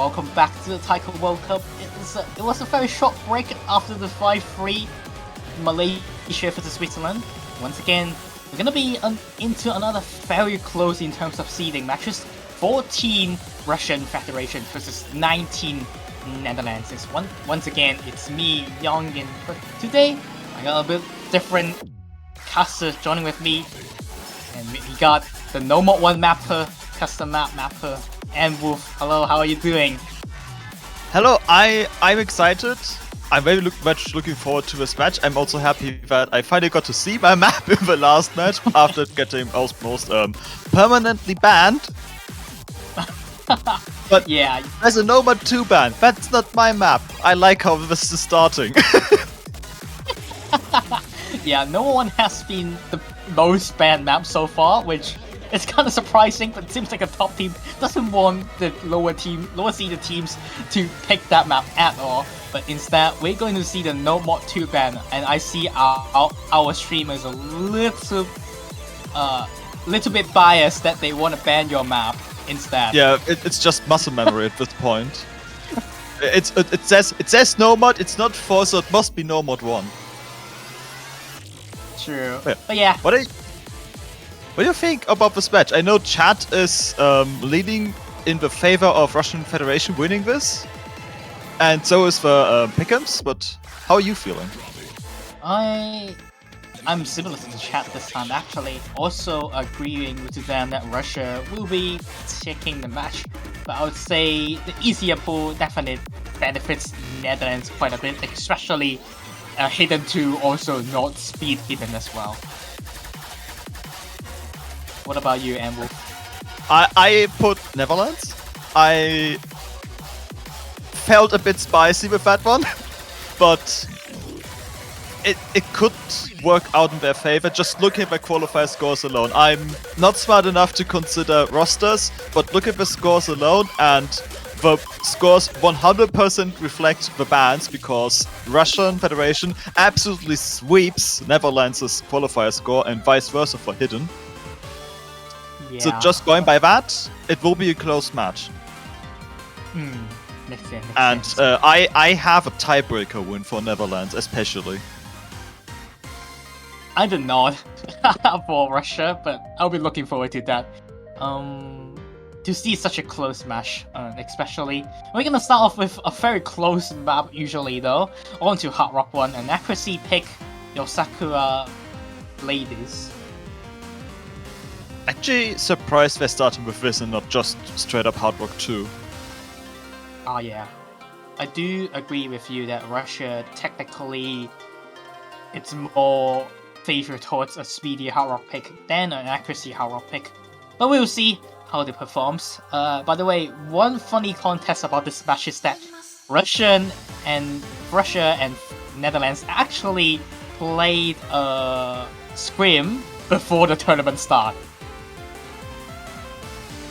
welcome back to the Taiko World Cup. It was a very short break after the 5-3 Malaysia versus Switzerland. Once again, we're gonna be into another very close in terms of seeding matches. 14 Russian Federation versus 19 Netherlands. Once again, it's me, Young, and today I got a bit different casters joining with me, and we got the No Mod 1 mapper, custom mapper, and Wolf. Hello, how are you doing? Hello, I'm excited. I'm very much looking forward to this match. I'm also happy that I finally got to see my map in the last match after getting almost permanently banned. But yeah, there's a No Mod 2 ban. That's not my map. I like how this is starting. yeah, no one has been the most banned map so far, which is kind of surprising, but it seems like a top team doesn't want the lower seeded teams to pick that map at all. But instead, we're going to see the No Mod 2 ban, and I see our streamers a little bit biased that they want to ban your map instead. Yeah, it's just muscle memory at this point. It says No Mod. It's not 4, so it must be No Mod 1. True. Yeah. But yeah. What do you think about this match? I know chat is leaning in the favor of Russian Federation winning this, and so is the pick'ems. But how are you feeling? I'm similar to the chat this time, actually. Also agreeing with them that Russia will be taking the match, but I would say the easier pool definitely benefits Netherlands quite a bit, especially Hidden 2 also not speed hidden as well. What about you, Amber? I put Netherlands. I felt a bit spicy with that one, but it could work out in their favor. Just look at the qualifier scores alone. I'm not smart enough to consider rosters, but look at the scores alone, and the scores 100% reflect the bans, because Russian Federation absolutely sweeps Netherlands' qualifier score and vice versa for Hidden. Yeah. So just going by that, it will be a close match. Makes sense. And I have a tiebreaker win for Netherlands, especially. I did not for Russia, but I'll be looking forward to that. To see such a close match, especially. We're gonna start off with a very close map usually though. On to Hard Rock 1, an accuracy pick, your Sakura ladies. Actually surprised they're starting with this and not just straight up Hard Rock 2. Oh yeah. I do agree with you that Russia technically it's more favored towards a speedy Hard Rock pick than an accuracy Hard Rock pick. But we'll see how it performs. By the way, one funny contest about this match is that Russia and Netherlands actually played a scrim before the tournament start.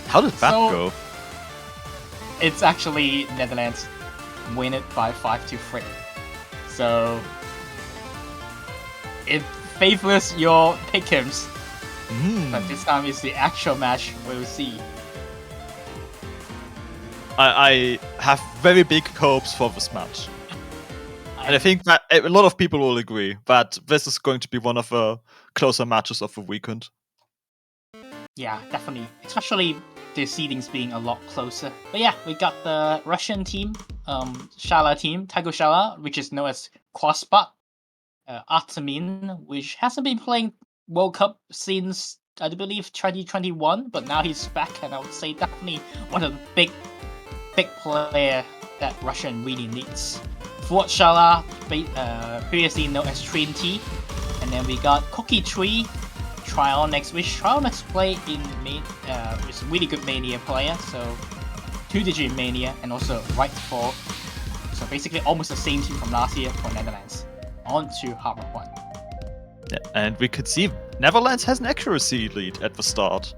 How did that go? It's actually Netherlands win it by 5-3. So it favors your pick'ems. But this time is the actual match. We'll see. I have very big hopes for this match. And I think that a lot of people will agree that this is going to be one of the closer matches of the weekend. Yeah, definitely. Especially the seedings being a lot closer. But yeah, we got the Russian team, Shala team, Taiko Shala, which is known as Crossbot, Artemin, which hasn't been playing World Cup since, I believe, 2021, but now he's back, and I would say definitely one of the big player that Russian really needs. Fort Shala, previously known as Trinity, and then we got Cookie Tree, Trionyx, which Trionyx play in is a really good Mania player, so 2-digit Mania, and also Right 4. So basically almost the same team from last year for Netherlands. On to Hard Rock 1. Yeah, and we could see Netherlands has an accuracy lead at the start.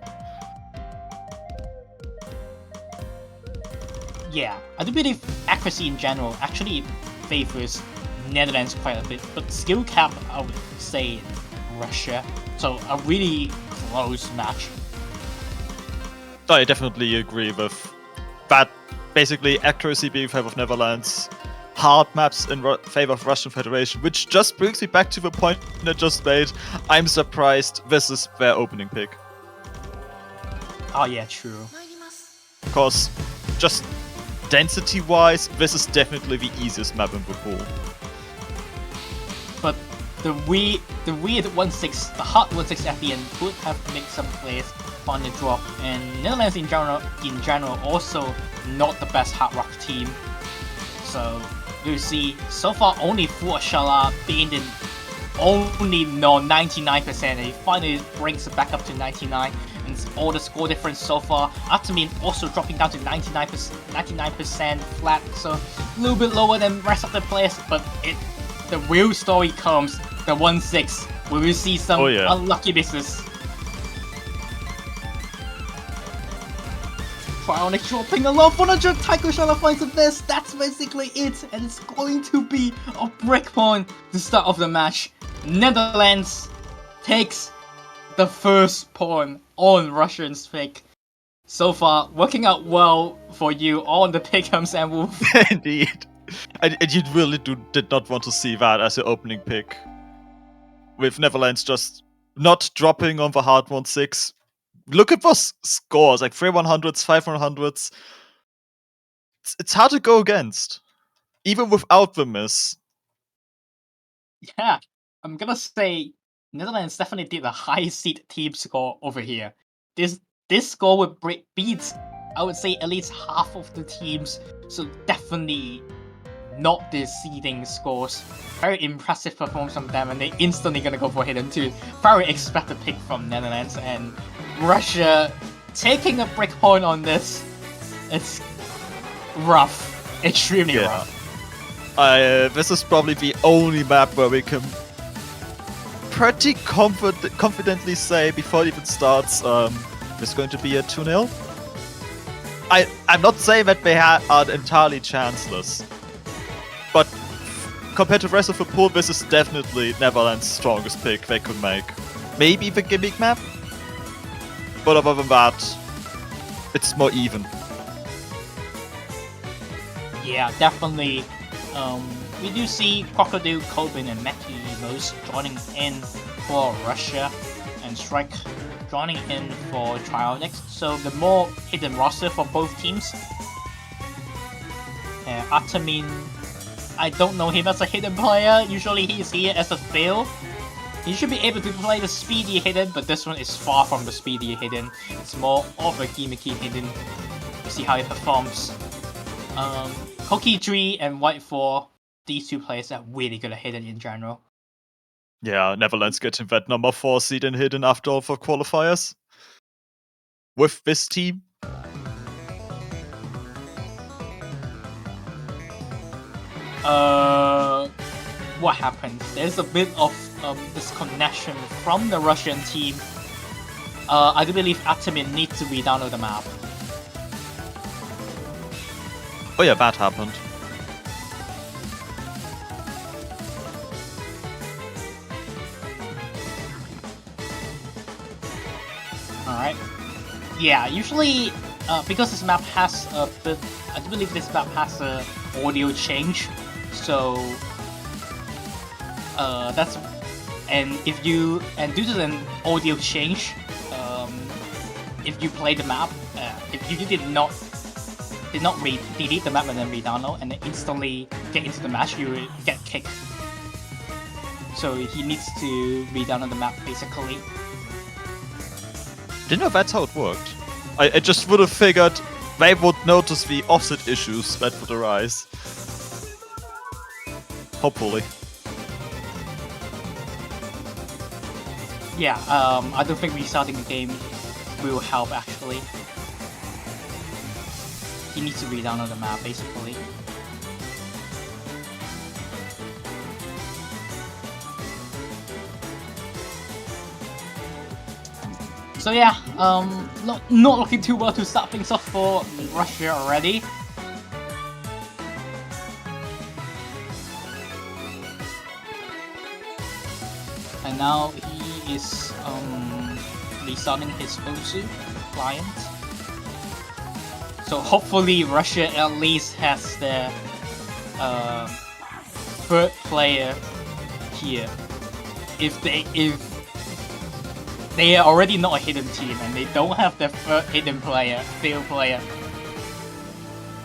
Yeah, I do believe accuracy in general actually favors Netherlands quite a bit, but skill cap I would say Russia. So a really close match. I definitely agree with that. basically accuracy being in favor of Netherlands, hard maps in favor of Russian Federation, which just brings me back to the point I just made. I'm surprised this is their opening pick. Oh yeah, true. Because just density-wise, this is definitely the easiest map in the pool. But the weird 1-6, the hard 1-6 at the end would have made some plays on the drop, and Netherlands in general also not the best hard rock team. So you see, so far only Fu Shala being in only 99%, and he finally brings it back up to 99, and all the score difference so far. Atamin also dropping down to 99% flat, so a little bit lower than rest of the players, but the real story comes, the 1-6, where we see some unlucky misses. Cryonic dropping a lot, 100, Taiko Shala finds the best, that's basically it, and it's going to be a break point to start off the match. Netherlands takes the first pawn on Russian's pick. So far, working out well for you on the pick'ems and Wolf. Indeed. And you really did not want to see that as your opening pick. With Netherlands just not dropping on the hard 1-6. Look at those scores, like 3-100s, 5-100s. It's hard to go against, even without the miss. Yeah, I'm gonna say Netherlands definitely did the highest seed team score over here. This score would beat, I would say, at least half of the teams, so definitely not the seeding scores. Very impressive performance from them, and they instantly gonna go for hidden too. Very expected pick from Netherlands, and Russia taking a break point on this. It's rough, extremely rough. This is probably the only map where we can pretty confidently say before it even starts, it's going to be a 2-0. I'm not saying that they are entirely chanceless, but compared to the rest of the pool, this is definitely Netherlands' strongest pick they could make. Maybe the gimmick map, but other than that, it's more even. Yeah, definitely. We do see Crocodile, Colbin, and Mackie Rose joining in for Russia, and Strike joining in for Trionics. So the more hidden roster for both teams. Atamin, I don't know him as a hidden player. Usually he's here as a fail. He should be able to play the speedy hidden, but this one is far from the speedy hidden. It's more of a gimmicky hidden. We'll see how he performs. Koki 3 and White 4, these two players are really good at hidden in general. Yeah, Netherlands getting that number 4 seed in hidden after all for qualifiers. With this team. What happened? There's a bit of disconnection from the Russian team. I do believe Atamin needs to re-download the map. Oh yeah, that happened. Alright. Yeah, usually, because this map has a bit... I do believe this map has a audio change, so... that's... And if you... And due to the audio change, if you play the map, if you did not delete the map and then re-download and then instantly get into the match, you will get kicked. So he needs to re-download the map basically. Didn't know that's how it worked. I just would have figured they would notice the offset issues that would arise. Hopefully. Yeah, I don't think restarting the game will help actually. He needs to re-download the map basically. So yeah, not looking too well to start things off for Russia already. And now he is restarting his Osu client. So hopefully Russia at least has their third player here. If they are already not a hidden team and they don't have their third hidden player, field player,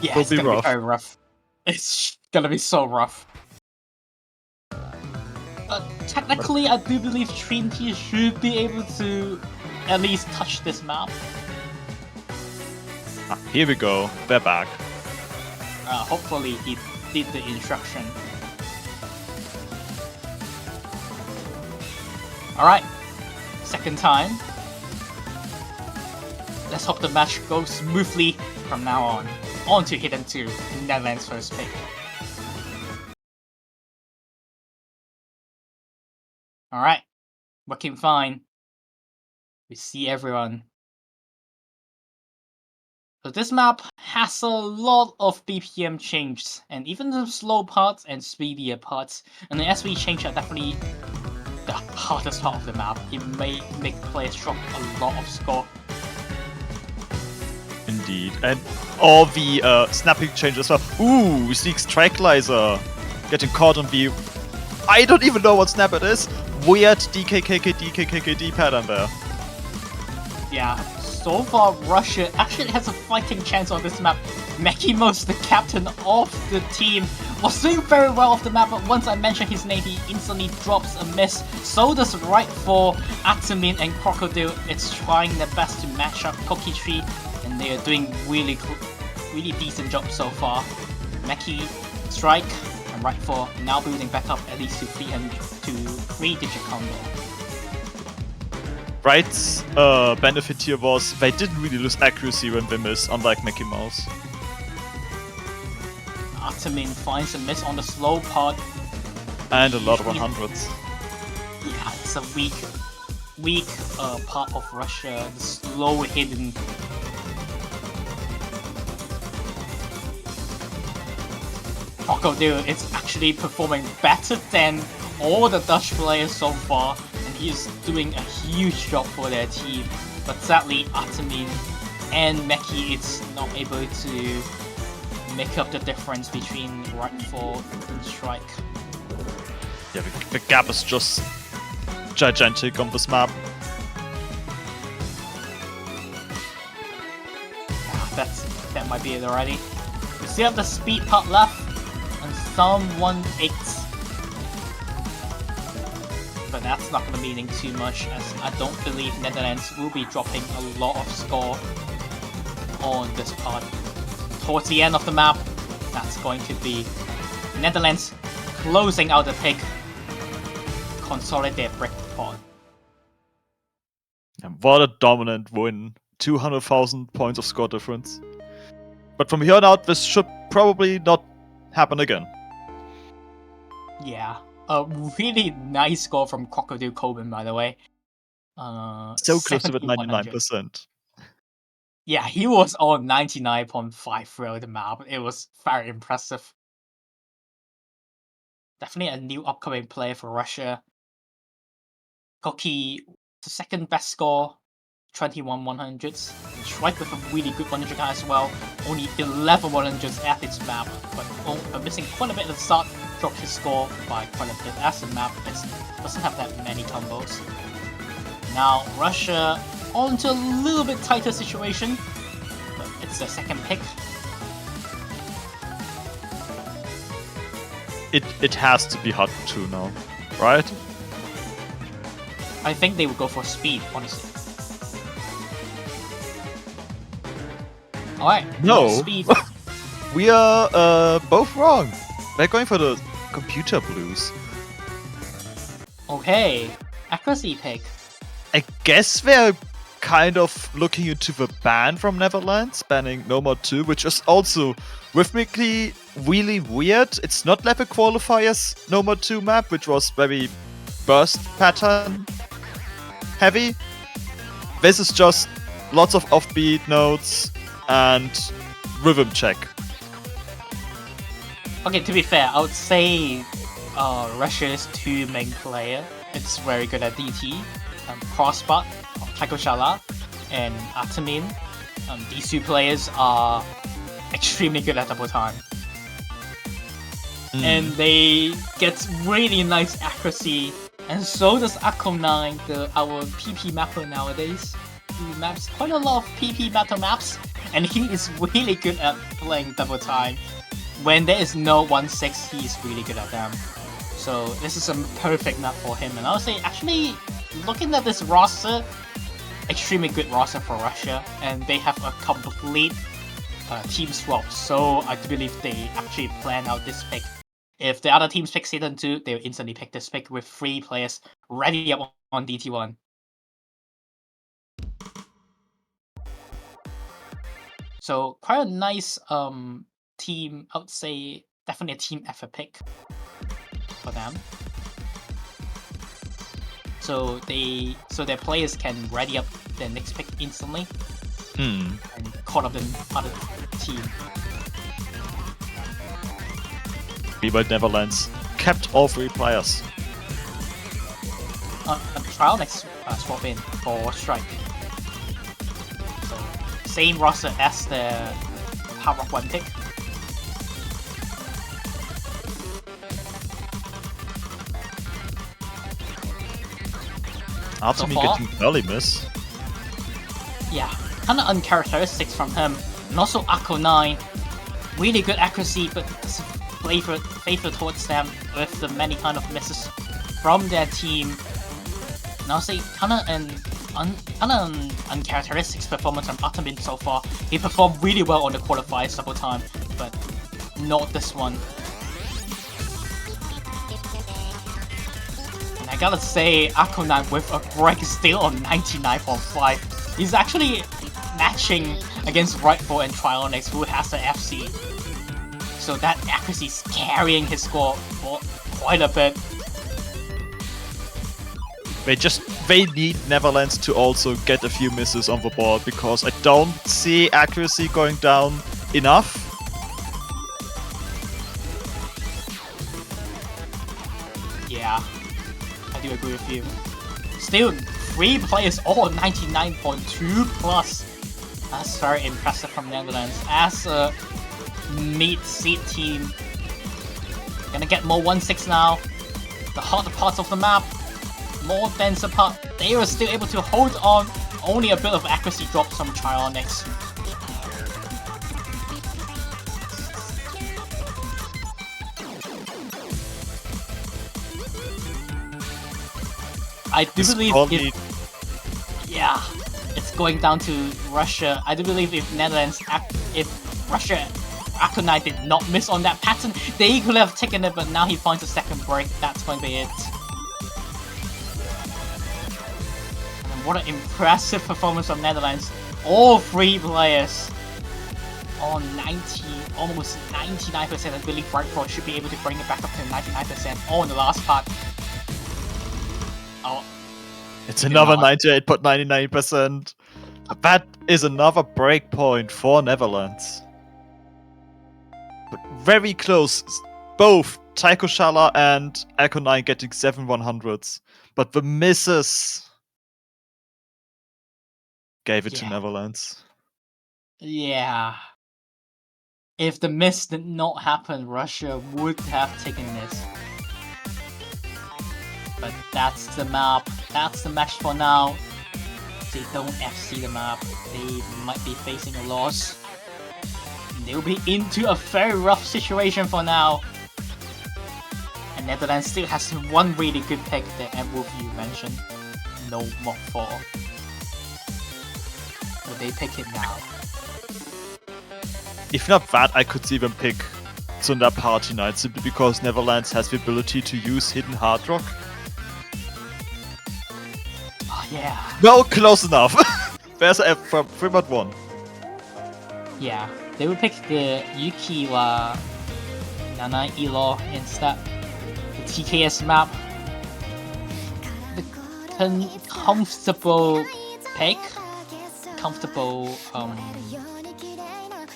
yeah, It'll it's be gonna rough. be very rough. It's gonna be so rough. Technically, I do believe Trinity should be able to at least touch this map. Here we go. They're back. Hopefully he did the instruction. Alright, second time. Let's hope the match goes smoothly from now on. On to Hidden 2, Netherlands first pick. Alright, working fine. We see everyone. So this map has a lot of BPM changes, and even the slow parts and speedier parts. And the SV change are definitely the hardest part of the map. It may make players drop a lot of score. Indeed. And all the snapping changes as well. Ooh, we see Strikelizer getting caught on the... I don't even know what snap it is. Weird DKKD pattern there. Yeah, so far Russia actually has a fighting chance on this map. Mekimos, the captain of the team, was doing very well off the map, but once I mention his name, he instantly drops a miss. So does right for Atamin and Crocodile. It's trying their best to match up Cookie Tree, and they are doing really decent job so far. Meki, Strike, and right for now building back up at least to 3-digit combo. Right's benefit here was they didn't really lose accuracy when they miss, unlike Mickey Mouse. Atamin finds a miss on the slow part. And a lot of 100s. Yeah, it's a weak part of Russia, the slow hidden. Crocodile is actually performing better than all the Dutch players so far, and he is doing a huge job for their team. But sadly, Atamin and Meki is not able to make up the difference between Rightfall and Strike. Yeah, the gap is just gigantic on this map. That might be it already. We still have the speed part left, and some 1-8s. But that's not going to mean too much, as I don't believe Netherlands will be dropping a lot of score on this part. Towards the end of the map, that's going to be Netherlands closing out the pick, consolidate brick pod. And what a dominant win. 200,000 points of score difference. But from here on out, this should probably not happen again. Yeah, a really nice score from Crocodile Coben, by the way. So close to it, 99%. Yeah, he was on 99.5 throughout the map. It was very impressive. Definitely a new upcoming player for Russia. Koki, the second best score, 21 100s. And Strike with a really good 100 guy as well. Only 11 100s at this map, but missing quite a bit at the start. Dropped his score by quite a bit as the map doesn't have that many combos. Now Russia onto a little bit tighter situation, but it's their second pick. It has to be hot 2 now, right? I think they would go for speed, honestly. Alright, No. Speed. We are both wrong. They're going for the computer blues. Okay, accuracy pick. I guess they're kind of looking into the ban from Netherlands, banning No More 2, which is also rhythmically really weird. It's not level qualifiers No More 2 map, which was very burst pattern heavy. This is just lots of offbeat notes and rhythm check. Okay, to be fair, I would say Russia's two main player. It's very good at DT, Crossbot, Taiko Shala, and Atamin. these two players are extremely good at double time. And they get really nice accuracy, and so does Ako9, our PP mapper nowadays. He maps quite a lot of PP battle maps, and he is really good at playing double time. When there is no 1-6, he is really good at them. So this is a perfect map for him, and I would say actually looking at this roster, extremely good roster for Russia, and they have a complete team swap. So I do believe they actually plan out this pick. If the other teams pick Season 2, they will instantly pick this pick with 3 players ready up on DT1. So quite a nice team, I would say definitely a team effort pick for them. So their players can ready up their next pick instantly and call up the other team. vv Netherlands kept all 3 players. Trial next swap in for Strike. So same roster as the Hard Rock 1 pick. After me getting early miss. Yeah, kinda uncharacteristic from him. And also Ako9, really good accuracy, but doesn't favor towards them with the many kind of misses from their team. And I'll say kinda an uncharacteristic performance from Atamin so far. He performed really well on the qualifiers double time, but not this one. And I gotta say, Ako9 with a break still on 99.5. He's actually matching against Rightful and Trionyx, who has the FC. So that accuracy is carrying his score for quite a bit. They need Netherlands to also get a few misses on the board, because I don't see accuracy going down enough. Yeah, I do agree with you. Still, 3 players all 99.2 plus. That's very impressive from Netherlands. As a mid-seed team, gonna get more 1-6 now. The harder parts of the map, more denser part, they were still able to hold on. Only a bit of accuracy drops from Trionyx. I do believe yeah, it's going down to Russia. I do believe if Russia Ako9 did not miss on that pattern, they could have taken it, but now he finds a second break. That's going to be it. And what an impressive performance from Netherlands. All 3 players on almost 99%. I believe Rightful should be able to bring it back up to 99% on the last part. Oh, it's another 98.99%. That is another breakpoint for Netherlands. But very close. Both Taiko Shala and Ako9 getting 7-100s. But the misses gave it to Netherlands. Yeah. If the miss did not happen, Russia would have taken this. But that's the map. That's the match for now. If they don't FC the map, they might be facing a loss. They'll be into a very rough situation for now. And Netherlands still has one really good pick, the Wolf you mentioned. No Mock 4. Will they pick it now? If not that, I could see them pick Tsunda Party Night, simply because Netherlands has the ability to use hidden hard rock. Oh yeah. No, close enough. There's a F from Fremont 1. Yeah, they would pick the Yuki wa Nana Ilo instead. The TKS map. The comfortable pick. Comfortable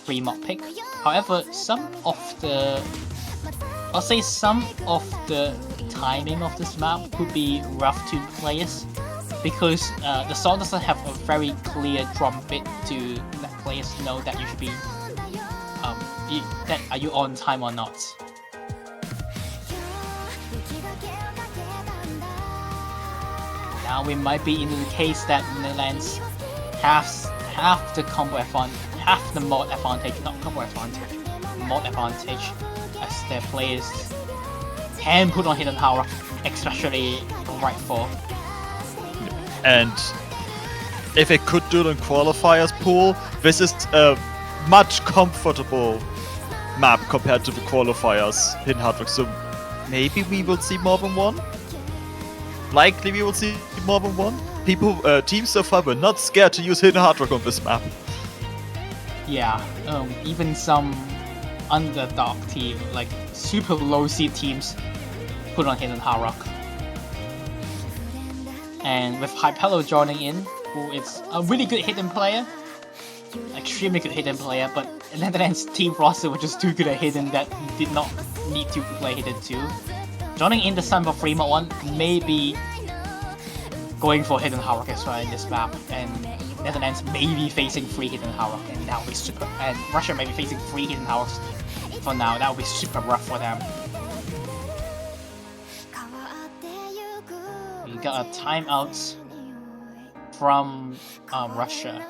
free mod pick. However, some of the timing of this map could be rough to players, because the song doesn't have a very clear drum beat to let players players know that you should be that are you on time or not. Now we might be in the case that Netherlands have the combo advantage, have the mod advantage, not combo advantage, mod advantage, as their players can put on hidden power, especially right 4. And if it could do it in qualifiers pool, this is a much comfortable map compared to the qualifiers hidden hard rock. So maybe we will see more than one. Likely we will see more than one. Teams so far were not scared to use hidden hard rock on this map. Yeah, even some underdog team, like super low seed teams, put on hidden hard rock. And with Hypello joining in, who is a really good hidden player, extremely good hidden player, but Netherlands team roster was just too good at hidden that he did not need to play hidden too. Joining in the Sun for free mod 1, maybe going for hidden hard rock as well in this map, and Netherlands may be facing 3 hidden hard rock, and that would be super. And Russia may be facing 3 hidden hard rocks for now. That would be super rough for them. We got a timeout from Russia.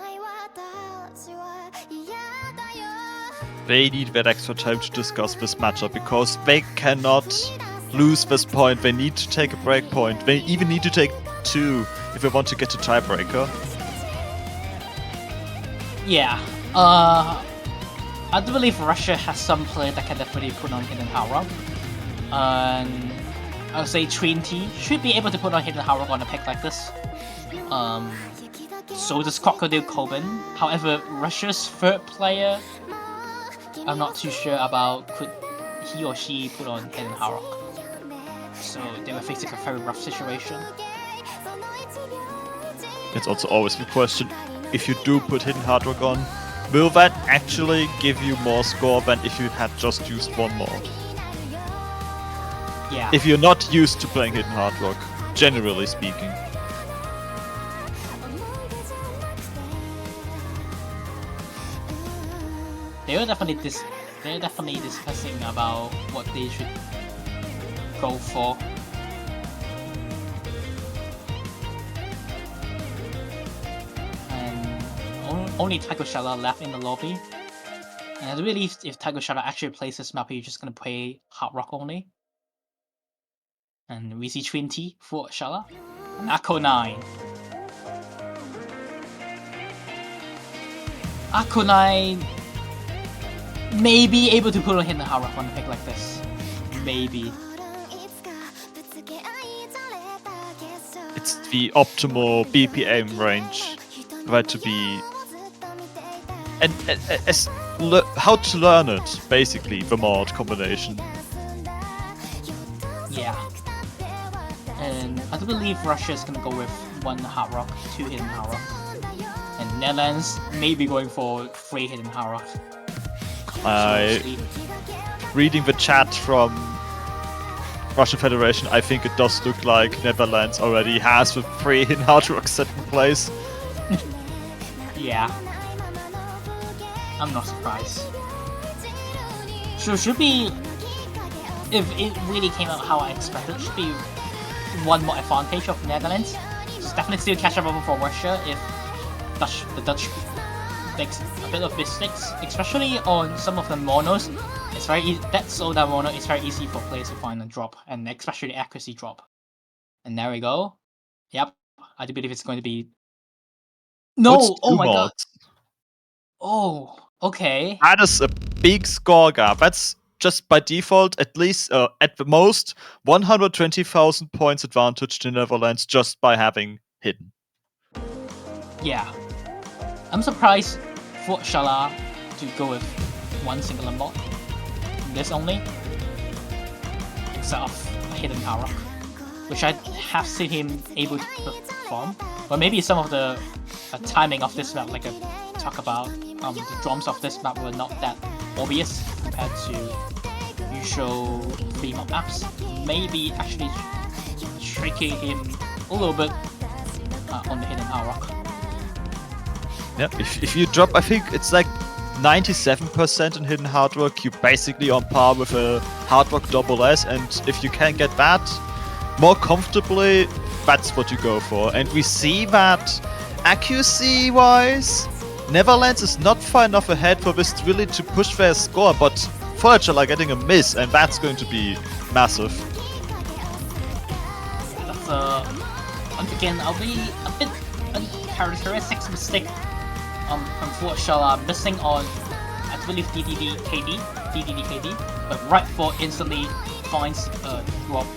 They need that extra time to discuss this matchup because they cannot lose this point. They need to take a break point. They even need to take 2 if they want to get to tiebreaker. Yeah, I do believe Russia has some player that can definitely put on hidden hard rock. And I would say Trinity should be able to put on hidden hard rock on a pick like this. So does Crocodile Coben. However, Russia's 3rd player, I'm not too sure about could he or she put on hidden hard rock. So they were facing a very rough situation. It's also always the question, if you do put hidden hard rock on, will that actually give you more score than if you had just used one mod? Yeah. If you're not used to playing hidden hard rock, generally speaking. They're definitely discussing about what they should go for. And only Taiko Shala left in the lobby. And I believe if Taiko Shala actually plays this map, he's just gonna play hard rock only. And we see Trinity for Shala. And Akko 9. Akko 9 may be able to put on hidden hard rock on a pick like this. Maybe. It's the optimal BPM range, right? To be and how to learn it, basically, the mod combination. Yeah. And I do believe Russia is gonna go with 1 hard rock, 2 hidden hard rock. And Netherlands may be going for 3 hidden hard rock. Reading the chat from Russian Federation, I think it does look like Netherlands already has the 3 hidden hard rock set in place. Yeah. I'm not surprised. So should be, if it really came out how I expected, it should be 1 more advantage of Netherlands. It's definitely still catch up over for Russia if the Dutch makes a bit of mistakes, especially on some of the monos. It's very easy. That Soda mono is very easy for players to find a drop, and especially accuracy drop. And there we go. Yep, I do believe it's going to be. No! Oh my god! Oh, okay. That is a big score gap. That's just by default at least at the most 120,000 points advantage to Netherlands just by having hidden. Yeah. I'm surprised for Shala to go with 1 single mod. This only. Instead of a hidden hard rock, which I have seen him able to perform. But maybe some of the timing of this map, like I talk about, the drums of this map were not that obvious compared to usual 3 mod maps. Maybe actually tricking him a little bit on the hidden hard rock. Yeah, if you drop, I think it's like 97% in hidden hard rock, you're basically on par with a hard rock double S, and if you can get that more comfortably, that's what you go for. And we see that accuracy-wise, Neverlands is not far enough ahead for this really to push their score, but Voyager are getting a miss, and that's going to be massive. That's once again, I'll be a bit uncharacteristic mistake from Voyager missing on, I believe, DDD-KD, but right for instantly finds drop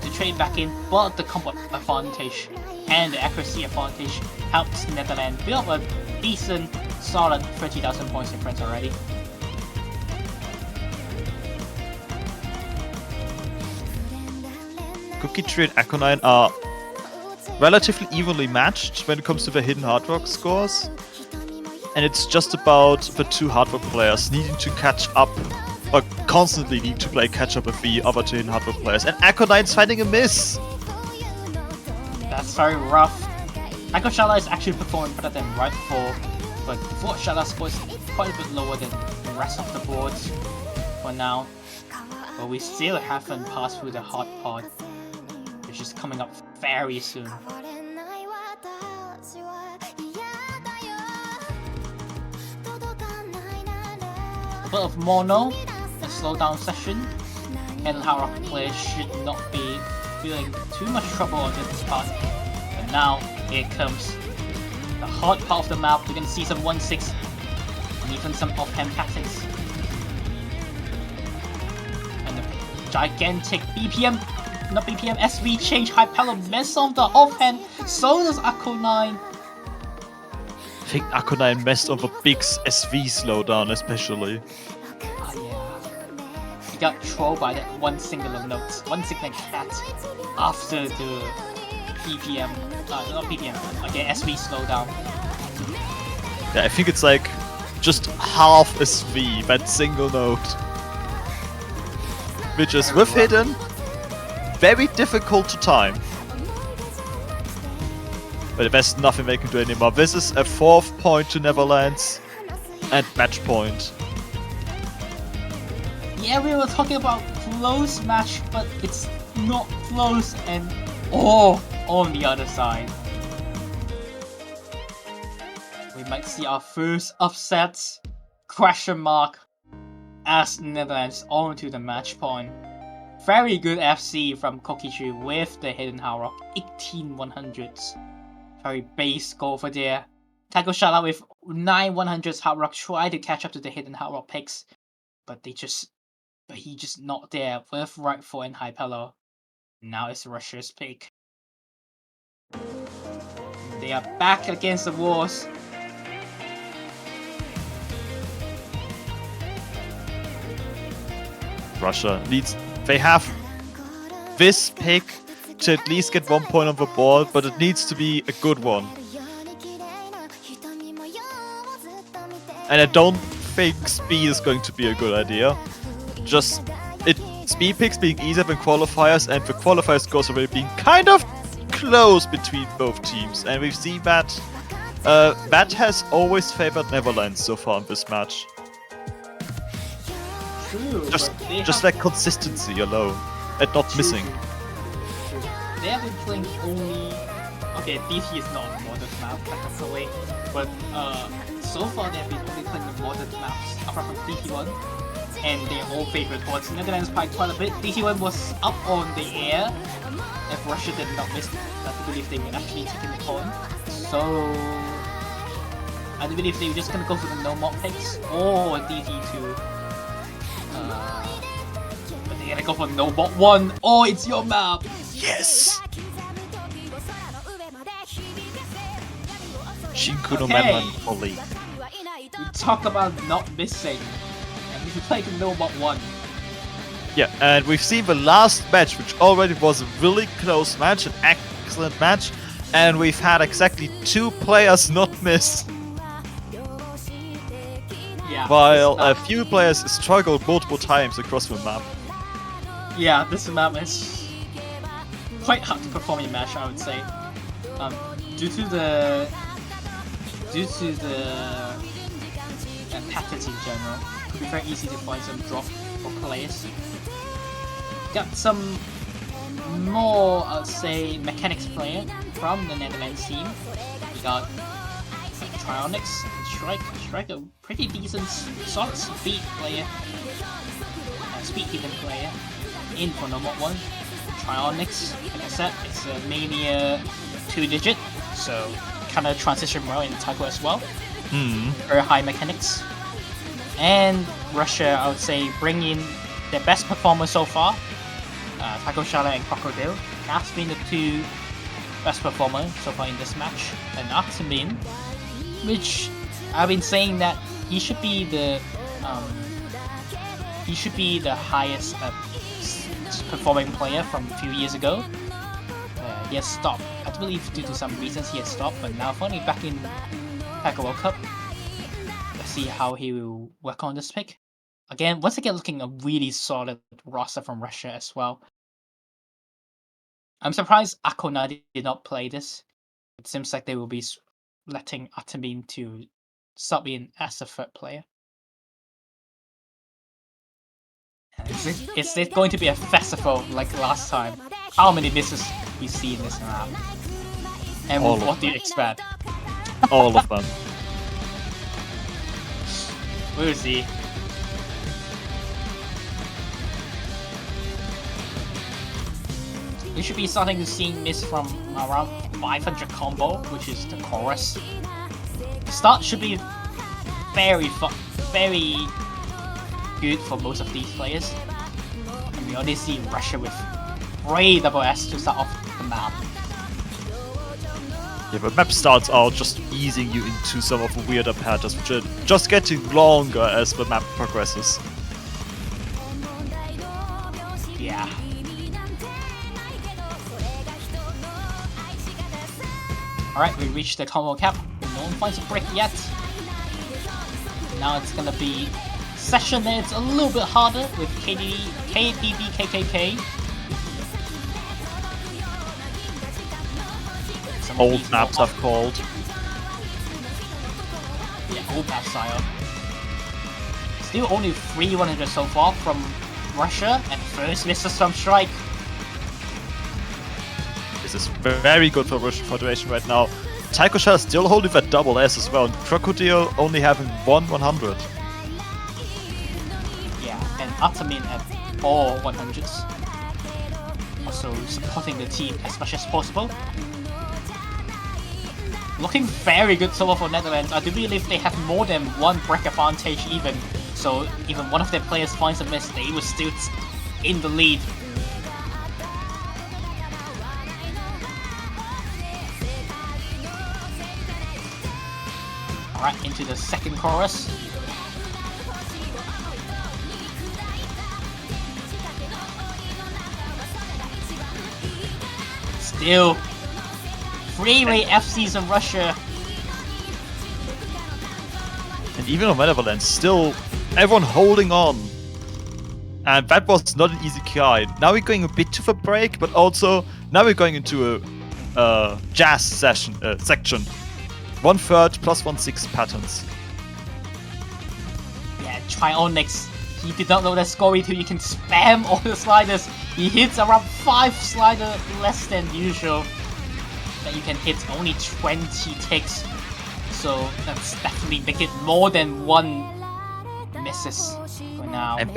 to trade back in, but the combat advantage and the accuracy advantage helps Netherlands build up a decent, solid 30,000 points difference already. Cookie Tree and Aconine are relatively evenly matched when it comes to the hidden hard rock scores. And it's just about the two hard rock players needing to catch up, or constantly need to play catch up with the other two hidden hard rock players. And Aconine's finding a miss! That's very rough. Taiko Shala is actually performing better than right 4, but Fort Shala scores quite a bit lower than the rest of the boards for now. But we still haven't passed through the hard part, which is coming up very soon. A bit of mono, a slowdown session, and how our players should not be feeling too much trouble on this part. But now, here comes the hard part of the map. We're gonna see some 1-6 and even some offhand tactics. And the gigantic SV change high power mess on the offhand. So does Aconine. I think Aconine messed on the big SV slowdown especially. Oh yeah. He got trolled by that one singular note, one singular cat after the SV slowdown. Yeah, I think it's like just half SV, that single note. Which is with hidden, very difficult to time. But there's nothing they can do anymore. This is a 4th point to Neverlands and match point. Yeah, we were talking about close match, but it's not close, and on the other side. We might see our first upset, question mark, as Netherlands onto the match point. Very good FC from Kokichu with the hidden hard rock, 18-100s. Very base score over there. Taiko Shala with 9-100s hard rock try to catch up to the hidden hard rock picks, but he just not there with right 4 and high pillow. Now it's Russia's pick. They are back against the wars. Russia needs. They have this pick to at least get 1 point on the board, but it needs to be a good one. And I don't think speed is going to be a good idea. Just speed picks being easier than qualifiers, and the qualifier scores already being kind of close between both teams. And we've seen that that has always favored Netherlands so far in this match. True, Just that consistency alone, and not missing. True. They have been playing only... Okay, DT is not a modern map, technically, but so far they have been only playing the modern maps, apart from DT1, and they're all favored towards Netherlands by quite a bit. DT1 was up on the air, if Russia did not miss, I believe they were actually taking the point. So... I believe they were just gonna go for the no mod picks, or DT2. But they're gonna go for no bot 1. Oh, it's your map! Yes! Shinku no Okay. Memory fully. We talk about not missing, and we play the no bot 1. Yeah, and we've seen the last match, which already was a really close match, an excellent match, and we've had exactly 2 players not miss, Yeah. while a few players struggled multiple times across the map. Yeah, this map is quite hard to perform in match, I would say. Due to the due to the patterns in general, it could be very easy to find some drop for players. Got some more, I'd say, mechanics player from the Netherlands team. We got Trionyx and Strike, a pretty decent, solid speed player, speed hitting player, in for number 1. Trionyx, like I said, it's a Mania 2-digit, so kind of transition well in taiko as well. Very high mechanics. And Russia, I would say, bring in their best performer so far. Taiko Shala and Crocodile has been the 2 best performers so far in this match. And Artemin, which I've been saying that he should be the highest performing player from a few years ago. He has stopped. I believe due to some reasons he has stopped, but now finally back in Taiko World Cup. Let's see how he will work on this pick. Once again, looking a really solid roster from Russia as well. I'm surprised Akona did not play this. It seems like they will be letting Atamin to sub in as a 3rd player. Is it going to be a festival like last time? How many misses we see in this map? And what do you expect? All of them. We'll see. We should be starting to see miss from around 500 combo, which is the chorus. The start should be very good for most of these players. And we only see Russia with Ray SS to start off the map. Yeah, but map starts out just easing you into some of the weirder patterns, which are just getting longer as the map progresses. Yeah. Alright, we reached the combo cap. No one finds a break yet. Now it's gonna be session there. It's a little bit harder with KDB, Old maps I've called. Yeah, old map style. Still only 3 100 so far from Russia, and first misses from Strike. This is very good for Russian Federation right now. Taiko Shell still holding that double S as well, and Crocodile only having 100. Yeah, and Atamin at all 100s. Also supporting the team as much as possible. Looking very good so far for Netherlands. I do believe they have more than 1 break advantage even. So even one of their players finds a miss, they will still in the lead. Alright, into the second chorus. Still 3-way FCs in Russia. And even on Netherlands, still everyone holding on. And that was not an easy KI. Now we're going a bit to the break, but also now we're going into a jazz section. 1/3 plus 1/6 patterns. Yeah, Trionyx. He did not know that score until you can spam all the sliders. He hits around 5 sliders less than usual. That you can hit only 20 ticks. So that's definitely making more than 1 misses for now. And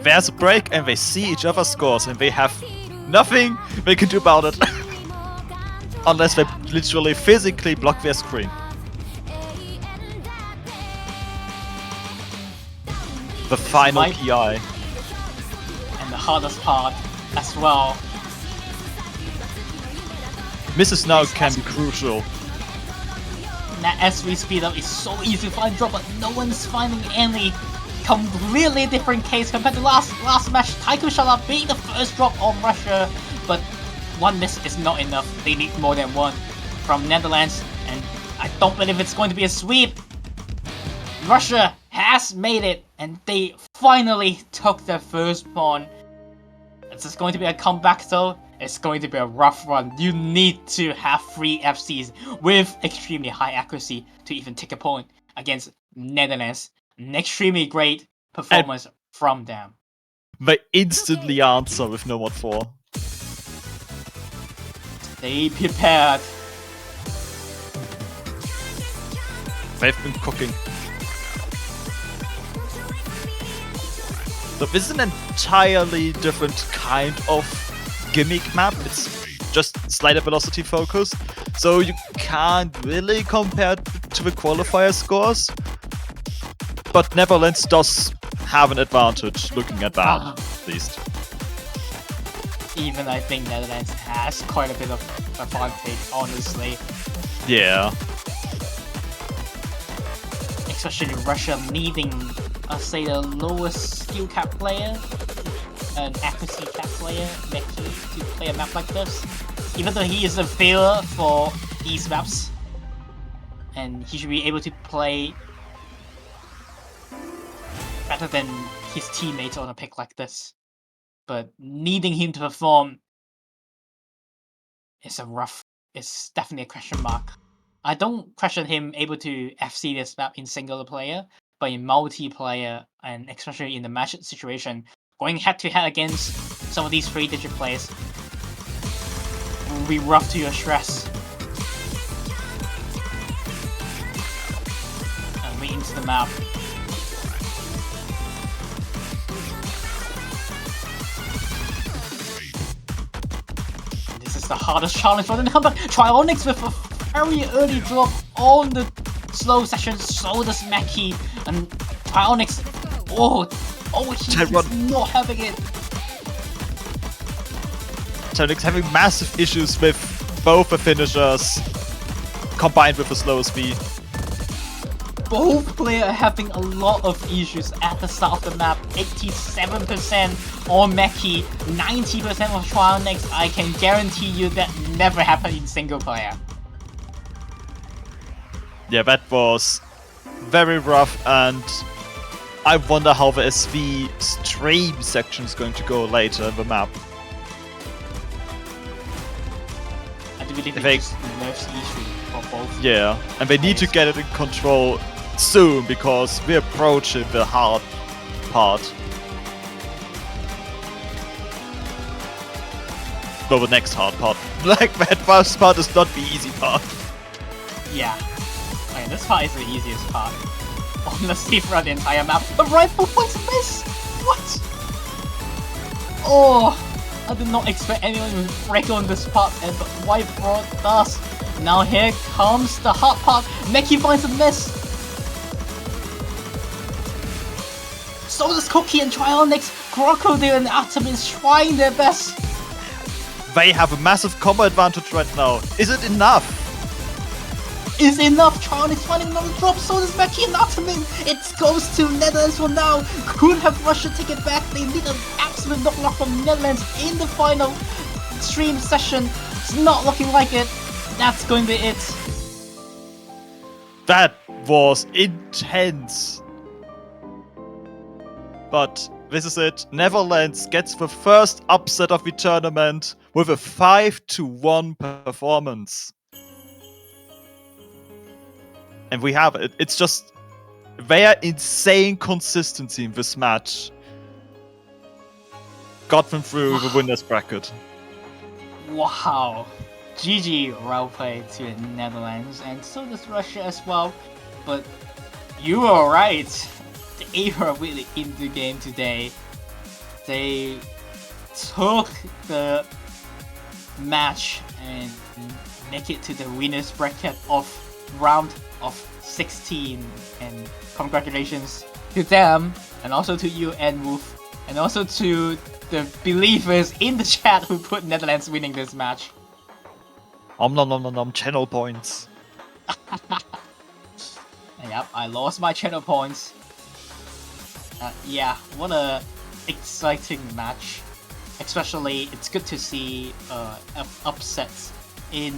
there's a break and they see each other's scores and they have nothing they can do about it. Unless they literally physically block their screen. The final PI. And the hardest part as well. Misses now can be crucial. Now as we speed up, it's so easy to find drop, but no one's finding any. Completely different case compared to last match. Taiko Shala beat the first drop on Russia, but 1 miss is not enough. They need more than 1 from Netherlands, and I don't believe it's going to be a sweep. Russia has made it, and they finally took their first pawn. Is this going to be a comeback though? It's going to be a rough run. You need to have 3 FCs with extremely high accuracy to even take a point against Netherlands. An extremely great performance from them. They instantly answer with no mod 4. Stay prepared. They've been cooking. So this is an entirely different kind of gimmick map. It's just slider velocity focused. So you can't really compare it to the qualifier scores. But Netherlands does have an advantage looking at that, at least. Even I think Netherlands has quite a bit of advantage, honestly. Yeah. Especially Russia needing, say, the lowest skill cap player, an accuracy cap player, Meki, to play a map like this. Even though he is a failure for these maps, and he should be able to play better than his teammates on a pick like this. But needing him to perform is it's definitely a question mark. I don't question him able to FC this map in single player, but in multiplayer, and especially in the match situation, going head to head against some of these 3-digit players will be rough to your stress. And we into the map. This is the hardest challenge for them to come back. Trionyx with a very early drop on the slow session, so does Meki, and Trionyx, he's not having it. Trionyx having massive issues with both the finishers combined with the slow speed. Both players are having a lot of issues at the start of the map. 87% on Meki, 90% of Trionyx. I can guarantee you that never happened in single player. Yeah, that was very rough, and I wonder how the SV stream section is going to go later in the map. I do believe it just nerfs issue for both. Yeah, and they need to get it in control soon because we're approaching the hard part. Well, the next hard part. Like, that first part is not the easy part. Yeah. Okay, this part is the easiest part. Honestly, throughout the entire map. The rifle points miss! What? Oh, I did not expect anyone to break on this part, and but White Broad does. Now here comes the hard part. Meki finds a miss. So does Cookie and Trionyx. Crocodile and Atoms trying their best. They have a massive combo advantage right now. Is it enough? Is enough. Trionyx finding another drop. So does Meki and Atomin. It goes to Netherlands for now. Could have Russia take it back. They need an absolute knocklock from Netherlands in the final stream session. It's not looking like it. That's going to be it. That was intense. But this is it. Netherlands gets the first upset of the tournament with a 5-1 performance. And we have it. It's just their insane consistency in this match got them through the winners bracket. Wow. GG well played to the Netherlands, and so does Russia as well. But you were right. They were really in the game today. They took the match and make it to the winners bracket of round of 16, and congratulations to them, and also to you and Wolf, and also to the believers in the chat who put Netherlands winning this match. Channel points. Yep, I lost my channel points. Yeah, what a exciting match. Especially, it's good to see upsets in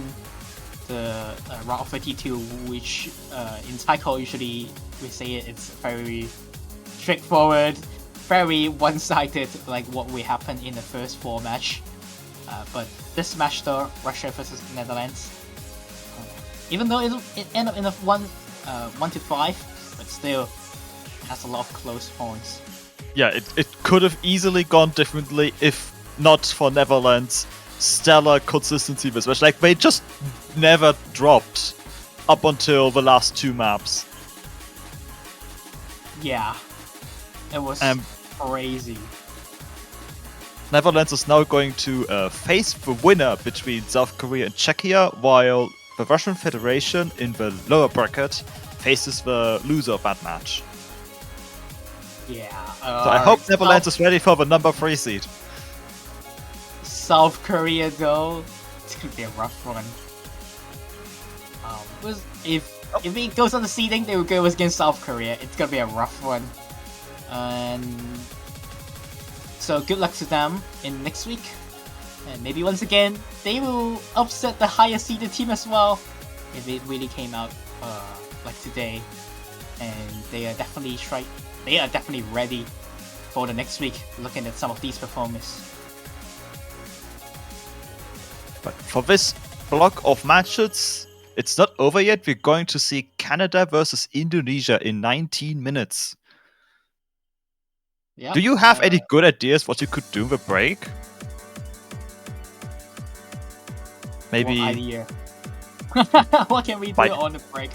the round of 32, which in taiko usually we say it's very straightforward, very one-sided, like what we happened in the first 4 match. But this match though, Russia versus Netherlands, even though it ended up in a 1-5, but still has a lot of close points. Yeah, it could have easily gone differently if not for Netherlands' stellar consistency with Smash. Like, they just never dropped up until the last 2 maps. Yeah, it was crazy. Netherlands is now going to face the winner between South Korea and Czechia, while the Russian Federation in the lower bracket faces the loser of that match. Yeah. So I hope Netherlands is ready for the number 3 seed. South Korea though, it's gonna be a rough one. If it goes on the seeding, they will go against South Korea. It's gonna be a rough one. And so good luck to them in next week. And maybe once again, they will upset the higher seeded team as well if it really came out like today. And they are definitely ready for the next week, looking at some of these performances. But for this block of matches, it's not over yet. We're going to see Canada versus Indonesia in 19 minutes. Yep. Do you have any good ideas what you could do in the break? Maybe. What idea? What can we do on the break?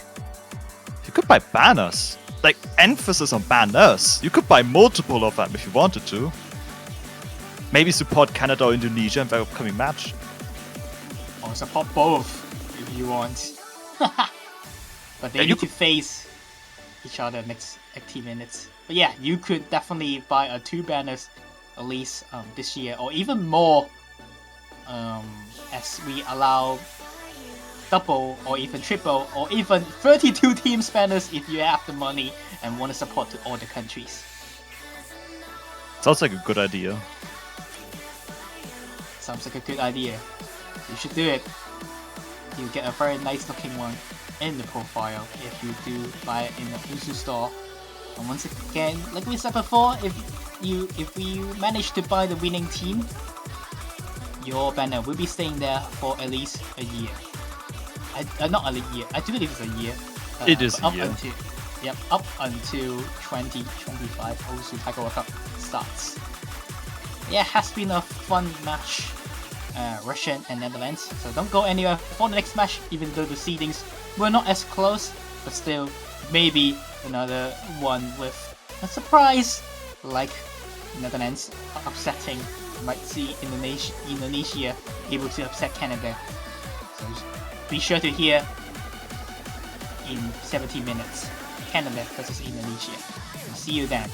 You could buy banners. Like, emphasis on banners. You could buy multiple of them if you wanted to. Maybe support Canada or Indonesia in their upcoming match. Or support both if you want. But they need to face each other next 18 minutes. But yeah, you could definitely buy 2 banners at least this year, or even more, as we allow double or even triple or even 32 team banners if you have the money and want to support to all the countries. Sounds like a good idea. Sounds like a good idea. You should do it. You'll get a very nice looking one in the profile if you do buy it in the Usu store. And once again, like we said before, if you manage to buy the winning team, your banner will be staying there for at least a year. Not a year. I do believe it's a year. It is a year. Up until 2025 Usu Taiko World Cup starts. Yeah, it has been a fun match. Russian and Netherlands. So don't go anywhere for the next match, even though the seedings were not as close, but still maybe another one with a surprise like Netherlands upsetting. You might see Indonesia able to upset Canada. So be sure to hear in 70 minutes Canada versus Indonesia. See you then.